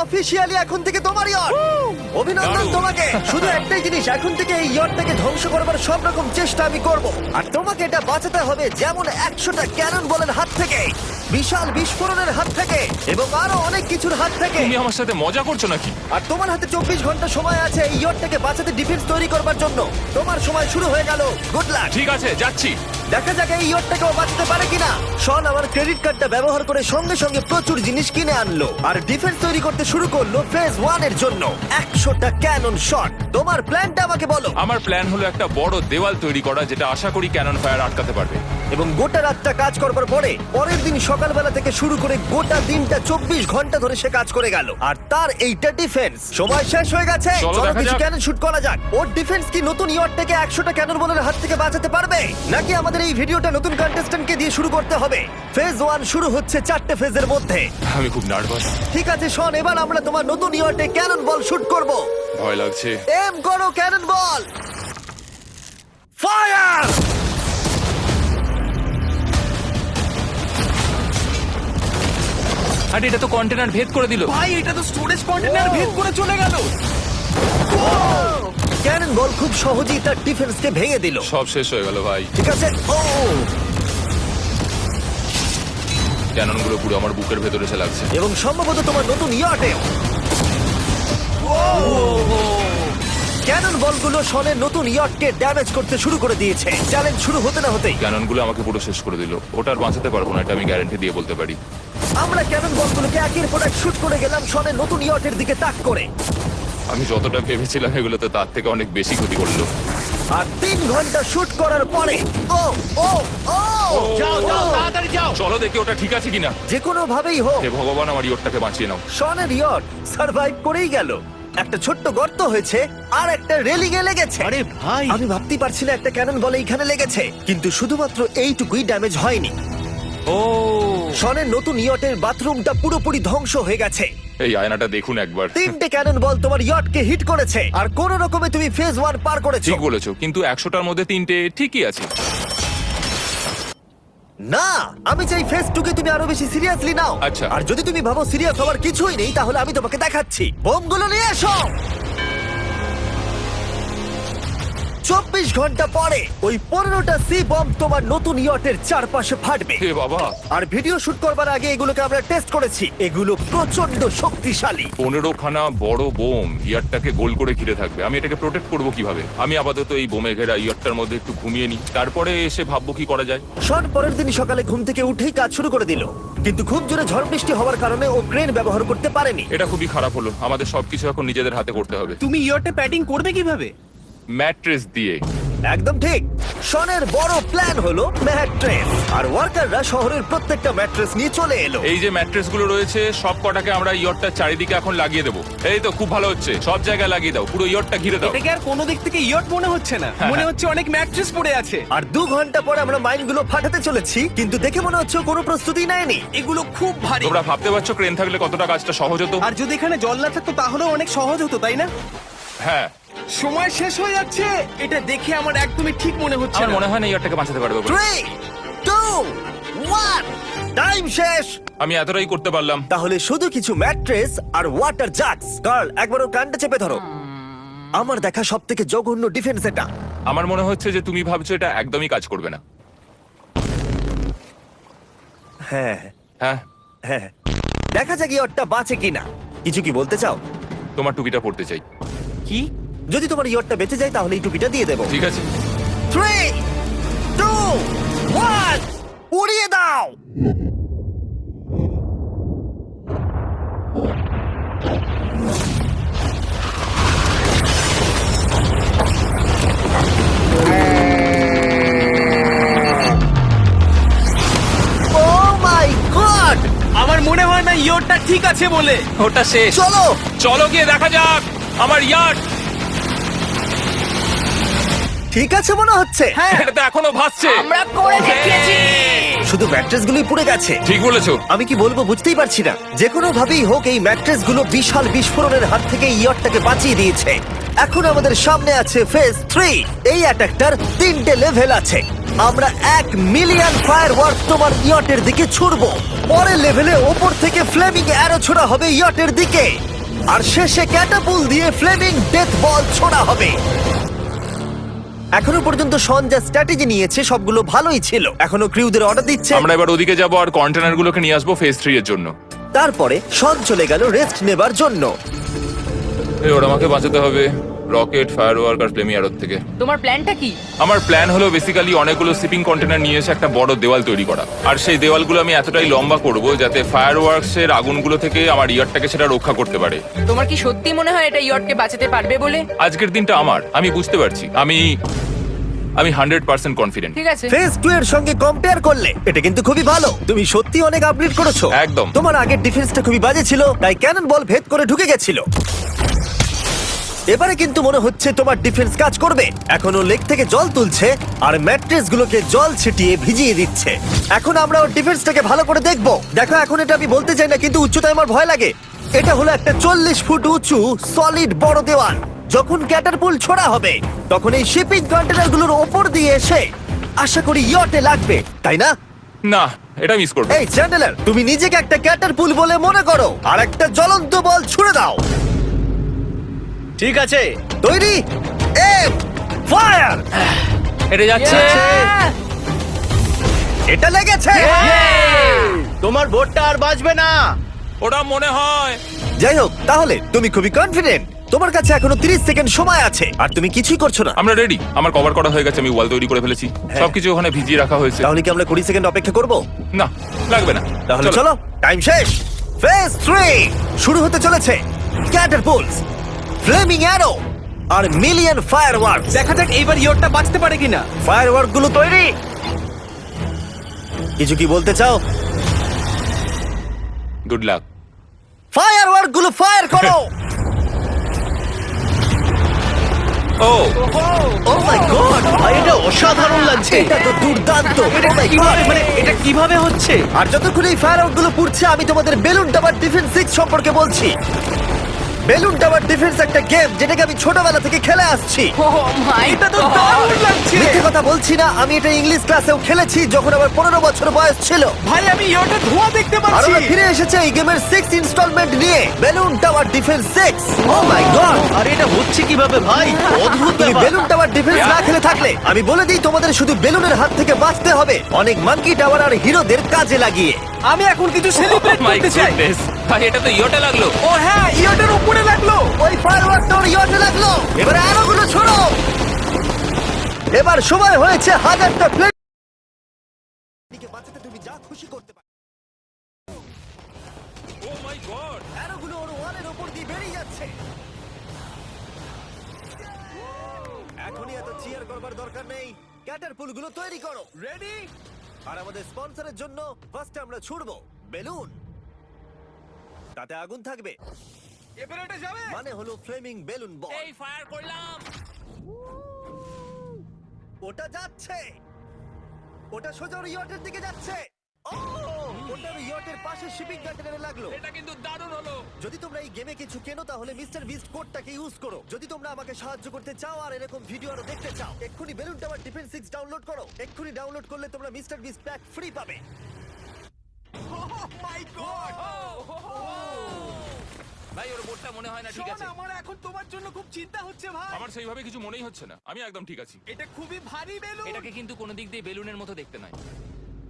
Officially এখন থেকে তোমার ইয়ট। অভিনন্দন দারুণ। তোমাকে। শুধু একটাই জিনিস, এখন থেকে এই ইয়টটাকে ধ্বংস করবার সব রকম চেষ্টা আমি করব, আর তোমাকে এটা বাঁচাতে হবে যেমন 100টা ক্যানন বলের হাত থেকে, বিশাল বিস্ফোরণের হাত থেকে, এবং আরো অনেক কিছুর হাত থেকে। তুমি আমার সাথে মজা করছো নাকি? আর তোমার হাতে 24 ঘন্টা সময় আছে এই ইয়টটাকে বাঁচাতে, ডিফেন্স তৈরি করবার জন্য। তোমার সময় শুরু হয়ে গেল। Good luck. ঠিক আছে, যাচ্ছি। দেখা যাক এই ইয়টটাকেও বাঁচাতে পারে কিনা। শন আমার ক্রেডিট কার্ডটা ব্যবহার করে সঙ্গে সঙ্গে প্রচুর জিনিস কিনে আনলো আর ডিফেন্স তৈরি করতে শুরু করলো ফেজ 1 এর জন্য 100টা ক্যানন শট। তোমার প্ল্যানটা আমাকে বলো। আমার প্ল্যান হলো একটা বড় দেওয়াল তৈরি করা, যেটা আশা করি ক্যানন ফায়ার আটকাতে পারবে। এবং গোটা রাতটা কাজ করবার পরে পরের দিন সকালবেলা থেকে শুরু করে গোটা দিনটা 24 ঘন্টা ধরে সে কাজ করে গেল, আর তার এইটা ডিফেন্স। সময় শেষ হয়ে গেছে, চলো চলো দেখা কিছু যাক। ক্যানন শুট করা যাক। ওর ডিফেন্স কি নতুন ইয়টটাকে 100টা ক্যানন বলের হাত থেকে বাঁচাতে পারবে, নাকি আমাদের এই ভিডিওটা নতুন কন্টেস্ট্যান্টকে দিয়ে শুরু করতে হবে? ফেজ 1 শুরু হচ্ছে 4টে ফেজের মধ্যে। আমি খুব নার্ভাস, ঠিক আছে শন, এবার আমরা তোমার নতুন ইয়টে ক্যানন বল শুট করব। ভয় লাগছে। এম করো ক্যানন বল, ফায়ার! আরে এটা তো কন্টেনার ভেদ করে দিল। ভাই এটা তো স্টোরেজ কন্টেনার ভেদ করে চলে গেল। ক্যানন বল খুব সহজেই তার ডিফেন্সকে ভেঙে দিল। সব শেষ হয়ে গেল ভাই। ঠিক আছে, ও ক্যানন গুলো পুরো আমার বুকের ভেতরে এসে লাগছে। এবং সম্ভবত তোমার নতুন ইয়টে ক্যানন বলগুলো শনের নতুন ইয়টকে ড্যামেজ করতে শুরু করে দিয়েছে। চ্যালেঞ্জ শুরু হতে না হতেই ক্যানন গুলো আমাকে পুরো শেষ করে দিল। ওটা আর বাঁচাতে পারবো না, এটা আমি গ্যারান্টি দিয়ে বলতে পারি। আমরা ক্যানন বলগুলোকে একের পর এক শুট করে গেলাম শনের নতুন ইয়টের দিকে তাক করে। আমি যতটা ভেবেছিলাম এগুলো তো তার থেকে অনেক বেশি ক্ষতি করলো। আর 3 ঘন্টা শুট করার পরে ও ও ও যাও যাও তাড়াতাড়ি যাও। চলো দেখি ওটা ঠিক আছে কিনা। যে কোনো ভাবেই হোক হে ভগবান, আমার ইয়টটাকে বাঁচিয়ে নাও। শনের ইয়ট সার্ভাইভ করেই গেল। একটা ছোট্ট গর্ত হয়েছে আর একটা রেলিং এ লেগেছে। আরে ভাই আমি ভাবতেই পারছি না একটা ক্যানন বলে এইখানে লেগেছে, কিন্তু শুধুমাত্র এইটুকুই ড্যামেজ হয়নি। ও, শনের নতুন ইয়টের বাথরুমটা পুরোপুরি ধ্বংস হয়ে গেছে। এই আয়নাটা দেখুন একবার। 3টে ক্যানন বল তোমার ইয়টকে হিট করেছে, আর কোন রকমে তুমি ফেজ 1 পার করেছো। ঠিক বলেছো, কিন্তু 100টার মধ্যে 3টে ঠিকই আছে। না, আমি চাই ফেজ 2 কে তুমি আরো বেশি সিরিয়াসলি নাও। আচ্ছা। আর যদি তুমি ভাবো সিরিয়াস হওয়ার কিছুই নেই, তাহলে আমি তোমাকে দেখাচ্ছি। বোমগুলো নিয়ে এসো। 24 ঘন্টা পরে ওই 15টা সি বম তোমার নতুন ইয়টের চারপাশে ফাটবে। হে বাবা, আর ভিডিও শুট করবার আগে এগুলোকে আমরা টেস্ট করেছি, এগুলো প্রচন্ড শক্তিশালী। 15খানা বড় বোম ইয়ারটাকে গোল করে ঘিরে থাকবে। আমি এটাকে প্রোটেক্ট করব কিভাবে? আমি আপাতত এই বোমে ঘেরা ইয়ারটার মধ্যে একটু ঘুমিয়ে নিই, তারপরে এসে ভাববো কি করা যায়। শন পরের দিন সকালে ঘুম থেকে উঠেই কাজ শুরু করে দিল, কিন্তু খুব জোরে ঝড় বৃষ্টি হওয়ার কারণে ও ক্রেন ব্যবহার করতে পারেনি। এটা খুবই খারাপ হলো। আমাদের সবকিছু এখন নিজেদের হাতে করতে হবে। তুমি ইয়রটা প্যাডিং করবে কিভাবে? ম্যাট্রেস দিয়ে। একদম ঠিক। শনের বড় প্ল্যান হলো ম্যাট্রেস, আর ওয়ার্কাররা শহরের প্রত্যেকটা ম্যাট্রেস নিয়ে চলে এলো। এই যে ম্যাট্রেস গুলো রয়েছে সব কটাকে আমরা ইয়রটার চারিদিকে এখন লাগিয়ে দেবো। এই তো খুব ভালো হচ্ছে, সব জায়গায় লাগিয়ে দাও, পুরো ইয়রটা ঘিরে দাও। এটাকে আর কোনো দিক থেকে ইয়ট মনে হচ্ছে না, মনে হচ্ছে অনেক ম্যাট্রেস পড়ে আছে। আর 2 ঘন্টা পরে আমরা মাইনগুলো ফাটাতে চলেছি, কিন্তু দেখে মনে হচ্ছে ও কোনো প্রস্তুতি নেয়নি। এগুলো খুব ভারী। তোমরা ভাবতে পারছো ক্রেন থাকলে কতটা কাজটা সহজ হতো? আর যদি এখানে জল না থাকতো তাহলেও অনেক সহজ হতো, তাই না? হ্যাঁ, সময় শেষ হয়ে যাচ্ছে। এটা দেখে আমার একদমই ঠিক মনে হচ্ছে আমার না। মনে হয় না ইয়রটাকে বাঁচাতে পারবে বলে। 3 2 1 টাইম শেষ। আমি এতটাই করতে পারলাম। তাহলে শুধু কিছু ম্যাট্রেস আর ওয়াটার জাগস। কার্ল, একবার ওর কানটা চেপে ধরো। আমার দেখা সবথেকে জঘন্য ডিফেন্স এটা। আমার মনে হচ্ছে যে তুমি ভাবছো এটা একদমই কাজ করবে না। হ্যাঁ হ্যাঁ, হ্যাঁ, দেখা যাক ইয়টটা বাঁচে কিনা। কিছু কি বলতে চাও? তোমার টুপিটা পড়তে চাই। কি? যদি তোমার ইয়টটা বেঁচে যায় তাহলে এই টুপিটা দিয়ে দেবো। ঠিক আছে। 3 2 1 উড়িয়ে দাও। Oh my God! আমার মনে হয় না ইয়রটা ঠিক আছে বলে। ওটা শেষ। চলো চলো গিয়ে দেখা যাক আমার ইয়ার্ড। ঠিক আছে মনে হচ্ছে। এটা তো এখনো ভাসছে। আমরা করে দেখিয়েছি। শুধু ম্যাট্রেস গুলোই পুড়ে গেছে। ঠিক বলেছো। আমি কি বলবো বুঝতেই পারছি না। যে কোনো ভাবেই হোক এই ম্যাট্রেস গুলো বিশাল বিস্ফোরণের হাত থেকে ইয়টটাকে বাঁচিয়ে দিয়েছে। এখন আমাদের সামনে আছে ফেজ 3। এই অ্যাটাকটার 3টে লেভেল আছে। আমরা 1 মিলিয়ন ফায়ারওয়ার্ক তোমার ইয়টের দিকে ছুড়বো। পরের লেভেলে ওপর থেকে ফ্লেমিং অ্যারো ছোড়া হবে ইয়টের দিকে। আর শেষে ক্যাটাপুল দিয়ে ফ্লেমিং ডেথ বল ছোড়া হবে। এখনো পর্যন্ত শন যা স্ট্র্যাটেজি নিয়েছে সবগুলো ভালোই ছিল। এখনো ক্রিউদের অর্ডার দিচ্ছে। আমরা এবার ওদিকে যাব আর কন্টেনারগুলোকে নিয়ে আসবো ফেজ 3 এর জন্য। তারপরে শন চলে গেল রেস্ট নেবার জন্য। ওরা আমাকে বাঁচাতে হবে রকেট, ফায়ারওয়ার্ক আর ফ্লেমি অ্যারোর থেকে। তোমার প্ল্যানটা কি? আমার প্ল্যান হলো বেসিক্যালি অনেকগুলো শিপিং কন্টেনার নিয়ে এসে একটা বড় দেওয়াল তৈরি করা। আর সেই দেওয়ালগুলো আমি এতটাই লম্বা করব যাতে ফায়ারওয়ার্কসের আগুনগুলো থেকে আমার ইয়ারটাকে সেটা রক্ষা করতে পারে। তোমার কি সত্যি মনে হয় এটা ইয়টকে বাঁচাতে পারবে বলে? আজকের দিনটা আমার, আমি বুঝতে পারছি। আমি 100% কনফিডেন্ট। ঠিক আছে। ফেজ 2 এর সঙ্গে কম্পেয়ার করলে এটা কিন্তু খুবই ভালো। তুমি সত্যি অনেক আপগ্রেড করেছো। একদম। তোমার আগের ডিফেন্সটা খুবই বাজে ছিল, তাই ক্যানন বল ভেদ করে ঢুকে গেছিল। এবারে কিন্তু মনে হচ্ছে তোমার ডিফেন্স কাজ করবে। এখনো লেক থেকে জল তুলছে আর ম্যাট্রেস গুলোকে জল ছিটিয়ে ভিজিয়ে দিচ্ছে। এখন আমরা ওর ডিফেন্সটাকে ভালো করে দেখবো। দেখো, এখন এটা আমি বলতে চাই না, কিন্তু উচ্চতায় আমার ভয় লাগে। এটা হলো একটা 40 ফুট উঁচু সলিড বড় দেওয়াল। যখন ক্যাটারপুল ছোড়া হবে তখন এই শিপিং কন্টেনার গুলোর ওপর দিয়ে এসে আশা করি ইয়টে লাগবে, তাই না? না, এটা মিস করব। এই চ্যান্ডেলার, তুমি নিজেকে একটা ক্যাটারপুল বলে মনে করো আর একটা জ্বলন্ত বল ছুড়ে দাও। ঠিক আছে। তৈরি, এম ফায়ার। এটা যাচ্ছে। এটা লেগেছে। তোমার বোটটা আর বাঁচবে না। ওটা মনে হয়। যাই হোক, তাহলে তুমি খুবই কনফিডেন্ট। তোমার কাছে এখনো 30 সেকেন্ড সময় আছে আর তুমি কিছুই করছো না। আমরা রেডি, আমার কভার করা হয়ে গেছে, আমি ওয়াল তৈরি করে ফেলেছি, সবকিছু ওখানে ভিজিয়ে রাখা হয়েছে। তাহলে কি আমরা 20 সেকেন্ড অপেক্ষা করব? না, লাগবে না। তাহলে চলো, টাইম শেষ। ফেজ 3 শুরু হতে চলেছে। ক্যাটারপুলস, ফ্লেমিং অ্যারো আর মিলিয়ন ফায়ারওয়ার্ক। দেখা যাক এইবার ইয়টটা বাঁচতে পারে কিনা। ফায়ারওয়ার্ক গুলো তৈরি। কিছু কি বলতে চাও? Good luck. ফায়ারওয়ার্ক গুলো ফায়ার করো। ও ও মাই গড, ভাই এটা অসাধারণ লাগছে। এটা তো দুর্দান্ত। এটা Oh my কিভাবে God! মানে এটা কিভাবে হচ্ছে? আর যতক্ষণ এই ফায়ারওয়ার্ক গুলো পুড়ছে আমি তোমাদের বেলুন টাওয়ার ডিফেন্স 6 সম্পর্কে বলছি। বেলুন টাওয়ার ডিফেন্স একটা গেম যেটাকে আমি ছোটবেলা থেকে খেলে আসছি। ও মাই এটা তো দারুণ লাগছে। মিথ্যে কথা বলছি না, আমি এটা ইংলিশ ক্লাসেও খেলেছি যখন আমার 15 বছর বয়স ছিল। ভাই আমি ইয়টের ধোঁয়া দেখতে আর পাচ্ছি। ওরা ফিরে এসেছে এই গেমের 6 ইনস্টলমেন্ট নিয়ে, বেলুন টাওয়ার ডিফেন্স 6। ও মাই গড, আর এটা হচ্ছে কিভাবে ভাই? অদ্ভুত তুমি ব্যাপার। বেলুন টাওয়ার ডিফেন্স না খেলে থাকলে আমি বলে দিই তোমাদের শুধু বেলুনের হাত থেকে বাঁচতে হবে অনেক মাঙ্কি টাওয়ার আর হিরোদের কাজে লাগিয়ে। আমি এখন কিছু সেলিব্রেট মাই করতে চাই। গুডনেস, ভাই এটা তো ইয়োটা লাগলো। ও হ্যাঁ, ইয়টের উপরে লাগলো। ওই ফায়ারওয়ার্কটা ওর ইয়টে লাগলো। এবারে আলোগুলো ছোড়ো। এবার সময় হয়েছে হাজারটা প্লেট বাঁচাতে তুমি যা খুশি করতে পারো। ও মাই গড, অ্যারোগুলো ওর ওয়ালের উপর দিয়ে বেরিয়ে যাচ্ছে। এখনই এত চিয়ার করবার দরকার নেই, ক্যাটারপুলগুলো তৈরি করো। রেডি? আর আমাদের স্পন্সরের জন্য ফার্স্টে আমরা ছুড়বো বেলুন, তাতে আগুন থাকবে, এবারে এটা যাবে। মানে হলো ফ্লেমিং বেলুন বল। এই ফায়ার করলাম। ওটা যাচ্ছে, ওটা সোজা ওর ইয়টের দিকে যাচ্ছে। ও, ওটা ওর ইয়টের পাশে শিপিং কন্টেনারে লাগলো। এটা কিন্তু দারুণ হলো। যদি তোমরা এই গেমে কিছু কেনো তাহলে মিস্টার বিস্ট কোডটাকে ইউজ করো। যদি তোমরা আমাকে সাহায্য করতে চাও আর এরকম ভিডিও আরো দেখতে চাও, এক্ষুনি বেলুন টাওয়ার ডিফেন্স 6 ডাউনলোড করো। এক্ষুনি ডাউনলোড করলে তোমরা মিস্টার বিস্ট প্যাক ফ্রি পাবে। মাই গড। ভাই ওর বোটটা মনে হয় না ঠিক আছে। আমার এখন তোমার জন্য খুব চিন্তা হচ্ছে ভাই। আমার সেইভাবে কিছু মনেই হচ্ছে না, আমি একদম ঠিক আছি। এটা খুবই ভারী বেলুন। এটাকে কিন্তু কোনো দিক দিয়ে বেলুনের মতো দেখতে নয়।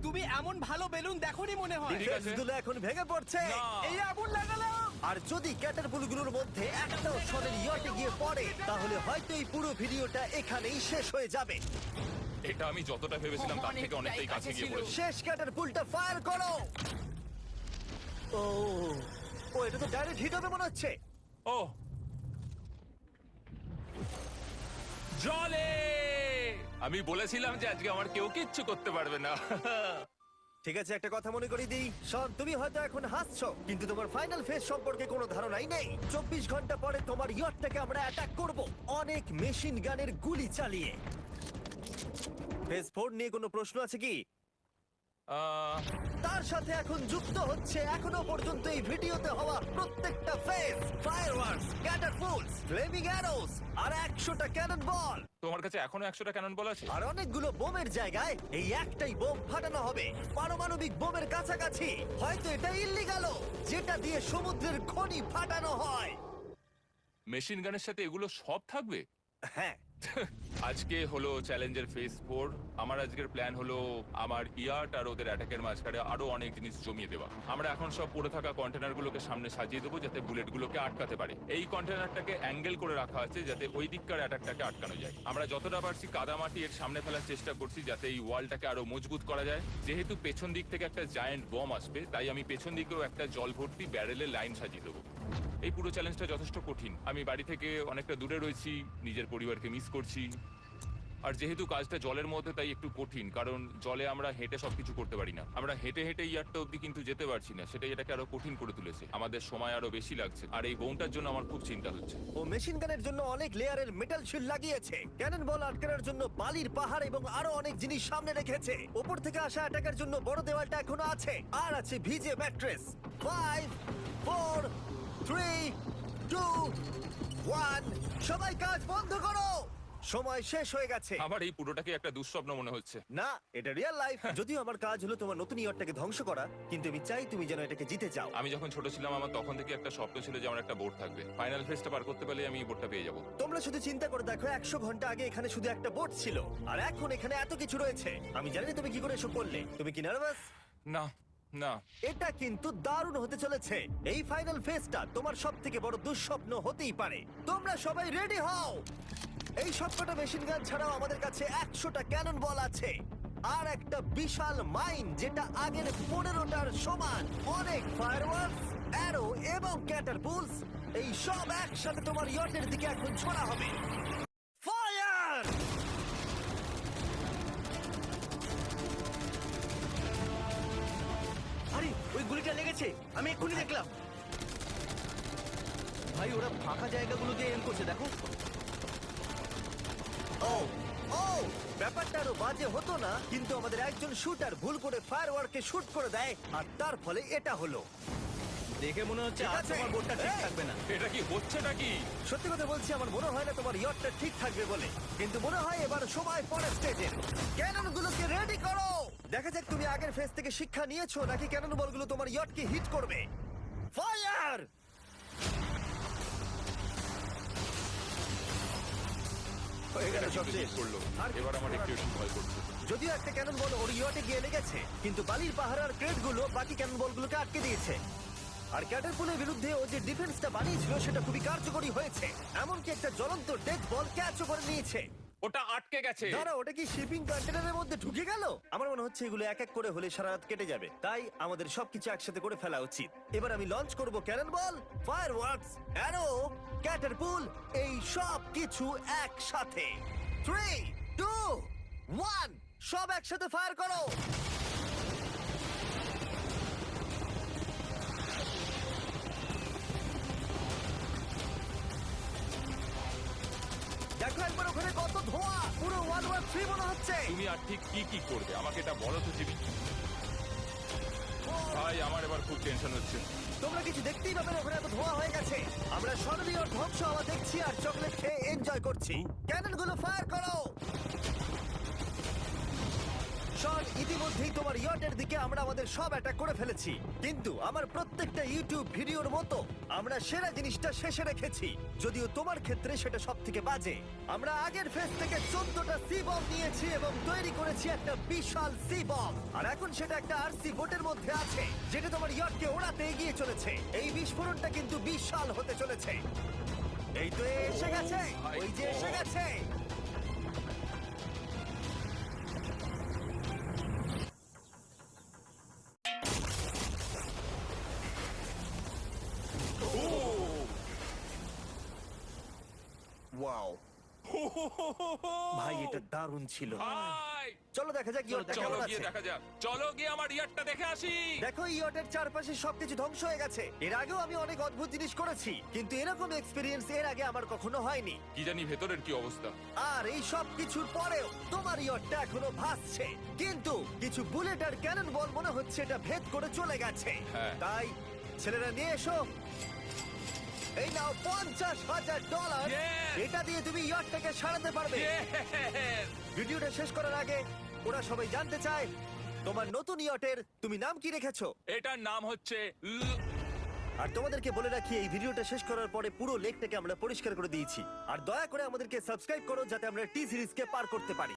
তুমি এমন ভালো বেলুন দেখোনি মনে হয়। ঠিক আছে। ডিফেন্সগুলো এখন ভেঙে পড়ছে। এই আগুন লাগালাম। আর যদি ক্যাটারপুলগুলোর মধ্যে একটাও শনের ইয়টে গিয়ে পড়ে তাহলে হয়তো এই পুরো ভিডিওটা এখানেই শেষ হয়ে যাবে। এটা আমি যতটা ভেবেছিলাম তার থেকে অনেকটাই কাছে গিয়ে পড়েছি। শেষ ক্যাটারপুলটা ফায়ার করো। ও, ও এটা তো ডাইরেক্ট হিট হবে মনে হচ্ছে। ও জলে, আমি বলেছিলাম যে আজকে আমার কেউ কিচ্ছু করতে পারবে না। ঠিক আছে, একটা কথা মনে করিয়ে দিই, শন তুমি হয়তো এখন হাসছো কিন্তু তোমার ফাইনাল ফেজ সম্পর্কে কোনো ধারণাই নেই। 24 ঘন্টা পরে তোমার ইয়টটাকে আমরা অ্যাটাক করব অনেক মেশিন গানের গুলি চালিয়ে। ফেজ 4 নিয়ে কোনো প্রশ্ন আছে কি? তার সাথে এখন যুক্ত হচ্ছে এখনো পর্যন্ত এই ভিডিওতে হওয়া প্রত্যেকটা face, fireworks, catapults, flaming arrows আর 100টা ক্যানন বল তোমার কাছে এখনো 100টা ক্যানন বল আছে? আর অনেকগুলো বোমের জায়গায় এই একটাই বোম ফাটানো হবে পারমাণবিক বোমের কাছাকাছি। হয়তো এটা ইল্লিগাল, যেটা দিয়ে সমুদ্রের খনি ফাটানো হয়। মেশিন গানের সাথে এগুলো সব থাকবে? হ্যাঁ, আজকে হলো চ্যালেঞ্জের ফেজ 4। আমার আজকের প্ল্যান হলো আমার ইয়ার্ট আর ওদের অ্যাটাকের মাঝখানে আরো অনেক জিনিস জমিয়ে দেওয়া। আমরা এখন সব পড়ে থাকা কন্টেনারগুলোকে সামনে সাজিয়ে দেবো যাতে বুলেটগুলোকে আটকাতে পারে। এই কন্টেনারটাকে অ্যাঙ্গেল করে রাখা আছে যাতে ওই দিককার অ্যাটাকটাকে আটকানো যায়। আমরা যতটা পারছি কাদামাটি এর সামনে ফেলার চেষ্টা করছি যাতে এই ওয়ালটাকে আরো মজবুত করা যায়। যেহেতু পেছন দিক থেকে একটা জায়ান্ট বম আসবে, তাই আমি পেছন দিকেও একটা জল ভর্তি ব্যারেলের লাইন সাজিয়ে দেবো। এই পুরো চ্যালেঞ্জটা যথেষ্ট কঠিন। আমি বাড়ি থেকে অনেকটা দূরে রয়েছি, নিজের পরিবারকে মিস করছি। আর যেহেতু কাজটা জলের মধ্যে, তাই একটু কঠিন, কারণ জলে আমরা হেঁটে সবকিছু করতে পারি না। আমরা হেঁটে হেঁটে ইয়ারটা অব্দি কিন্তু যেতে পারছি না, সেটাই এটাকে আরো কঠিন করে তুলেছে। আমাদের সময় আরো বেশি লাগছে, আর এই বোমটার জন্য আমার খুব চিন্তা হচ্ছে। ও মেশিন গানের জন্য অনেক লেয়ারের মেটাল শিল্ড লাগিয়েছে, ক্যানন বল আটকানোর জন্য বালির পাহাড় এবং আরো অনেক জিনিস সামনে রেখেছে। উপর থেকে আসা অ্যাটাকের জন্য বড় দেওয়ালটা এখনো আছে, আর আছে ভিজে ম্যাট্রেস। 5 4 3 2 1 সবাই কাজ বন্ধ করো, সময় শেষ হয়ে গেছে। আমার এই পুরোটাকে একটা দুঃস্বপ্ন মনে হচ্ছে। না, এটা রিয়েল লাইফ। যদিও আমার কাজ হলো তোমার নতুন ইয়ারটাকে ধ্বংস করা, কিন্তু আমি চাই তুমি যেন এটাকে জিতে যাও। আমি যখন ছোট ছিলাম, আমার তখন থেকে একটা স্বপ্ন ছিল যে আমার একটা বোট থাকবে। ফাইনাল ফেজটা পার করতে পারলে আমি এই বোটটা পেয়ে যাবো। তোমরা শুধু চিন্তা করে দেখো, 100 ঘন্টা আগে এখানে শুধু একটা বোট ছিল, আর এখন এখানে এত কিছু রয়েছে। আমি জানি না তুমি কি করে এসব করলে। তুমি কি নার্ভাস? না না, এটা কিন্তু দারুণ হতে চলেছে। এই ফাইনাল ফেজটা তোমার সব থেকে বড় দুঃস্বপ্ন হতেই পারে। তোমরা সবাই রেডি হও। এই সবকটা মেশিন গান ছাড়াও আমাদের কাছে 100টা ক্যানন বল আছে, আর একটা বিশাল মাইন যেটা আগের 15টার সমান। অনেক ফায়ারওয়ার্কস, অ্যারো এবং ক্যাটারপুলস, এই সব একসাথে তোমার ইয়টের দিকে এখন ছোড়া হবে। ফায়ার! আরে ওই গুলিটা লেগেছে, আমি এক্ষুনি দেখলাম। ভাই ওরা ফাঁকা জায়গাগুলোতে এম করছে, দেখো। ও ও ব্যাপারটা আরো বাজে হতো না, কিন্তু আমাদের একজন শুটার ভুল করে ফায়ারওয়ার্ককে শুট করে দেয়, আর তার ফলে এটা হলো। দেখে মনে হচ্ছে ঠিক আর আছে। তোমার বোটটা ঠিক এই! থাকবে না। এটা কি হচ্ছেটা কি? সত্যি কথা বলছি, আমার মনে হয় না তোমার ইয়টটা ঠিক থাকবে বলে, কিন্তু মনে হয় এবার সময় পরের স্টেজের। ক্যানন গুলোকে রেডি করো। দেখা যাক তুমি আগের ফেজ থেকে শিক্ষা নিয়েছো নাকি ক্যানন বলগুলো তোমার ইয়টকে হিট করবে। ফায়ার! হয়ে গেল এটা সব কিন্তু শেষ। মিস করলো। আর এবার আমার একটু একটু ভয় করছে। যদিও একটা ক্যানন বল ওর ইয়টে গিয়ে লেগেছে, কিন্তু বালির পাহাড় আর ক্রেট গুলো বাকি ক্যানন বলগুলোকে আটকে দিয়েছে। আর ক্যাটারপুলের বিরুদ্ধে ও যে ডিফেন্সটা বানিয়েছিল সেটা খুবই কার্যকরী হয়েছে। এমনকি একটা জ্বলন্ত ডেথ বল ক্যাচও করে নিয়েছে। ওটা আটকে গেছে। দাঁড়া, ওটা কি শিপিং কন্টেনারের মধ্যে ঢুকে গেল? আমার মনে হচ্ছে এগুলো এক এক করে হলে সারা রাত কেটে যাবে, তাই আমাদের সবকিছু একসাথে করে ফেলা উচিত। এবার আমি লঞ্চ করব ক্যানন বল, ফায়ারওয়ার্কস, অ্যারো, ক্যাটারপুল, এই সব কিছু একসাথে। 3 2 1 সব একসাথে ফায়ার করো। দেখো একবার ওখানে কত ধোঁয়া, পুরো ওয়ার্ল্ড ওয়ার 3 মনে হচ্ছে। তুমি আর ঠিক কি কি করবে আমাকে এটা বলো তো জিমি। ভাই আমার এবার খুব টেনশন হচ্ছে। তোমরা কিছু দেখতেই পাবে না, ওখানে এত ধোঁয়া হয়ে গেছে। আমরা স্বর্ণীয় ধ্বংস হওয়া দেখছি আর চকলেট খেয়ে এনজয় করছি। ক্যানন গুলো ফায়ার করো। শন, ইতিমধ্যেই তোমার ইয়টের দিকে আমরা আমাদের সব অ্যাটাক করে ফেলেছি, কিন্তু আমার প্রত্যেকটা ইউটিউব ভিডিওর মতো আমরা সেরা জিনিসটা শেষে রেখেছি। যদিও তোমার ক্ষেত্রে সেটা সব থেকে বাজে। আমরা আগের ফেজ থেকে 14টা সি বম নিয়েছি এবং তৈরি করেছি একটা বিশাল সি বম, আর এখন সেটা একটা আরসি বোটের মধ্যে আছে যেটা তোমার ইয়টকে ওড়াতে এগিয়ে চলেছে। এই বিস্ফোরণটা কিন্তু বিশাল হতে চলেছে। এই তো এসে গেছে, ওই যে এসে গেছে। ওয়াও, ভাই এটা দারুণ ছিল। ভাই চলো দেখা যাক ইয়টটা চলো কেমন গিয়ে আছে। দেখা যাক, চলো গিয়ে আমার ইয়ারটা দেখে আসি। দেখো ইয়টের চারপাশে সবকিছু ধ্বংস হয়ে গেছে। এর আগেও আমি অনেক অদ্ভুত জিনিস করেছি, কিন্তু এরকম এক্সপেরিয়েন্স এর আগে আমার কখনো হয়নি। কি জানি ভেতরের কি অবস্থা। আর এই সব কিছুর পরেও তোমার ইয়টটা এখনো ভাসছে, কিন্তু কিছু বুলেট আর ক্যানন বল মনে হচ্ছে এটা ভেদ করে চলে গেছে। হ্যাঁ। তাই ছেলেরা নিয়ে এসো, এই নাও $50,000। Yes! এটা দিয়ে তুমি ইয়টটাকে সারাতে পারবে। Yes! ভিডিওটা শেষ করার আগে ওরা সবাই জানতে চায় তোমার নতুন ইয়টের তুমি নাম কি রেখেছো। এটার নাম হচ্ছে আর তোমাদেরকে বলে রাখি এই ভিডিওটা শেষ করার পরে পুরো লেকটাকে আমরা পরিষ্কার করে দিয়েছি। আর দয়া করে আমাদেরকে সাবস্ক্রাইব করো যাতে আমরা টি সিরিজকে পার করতে পারি।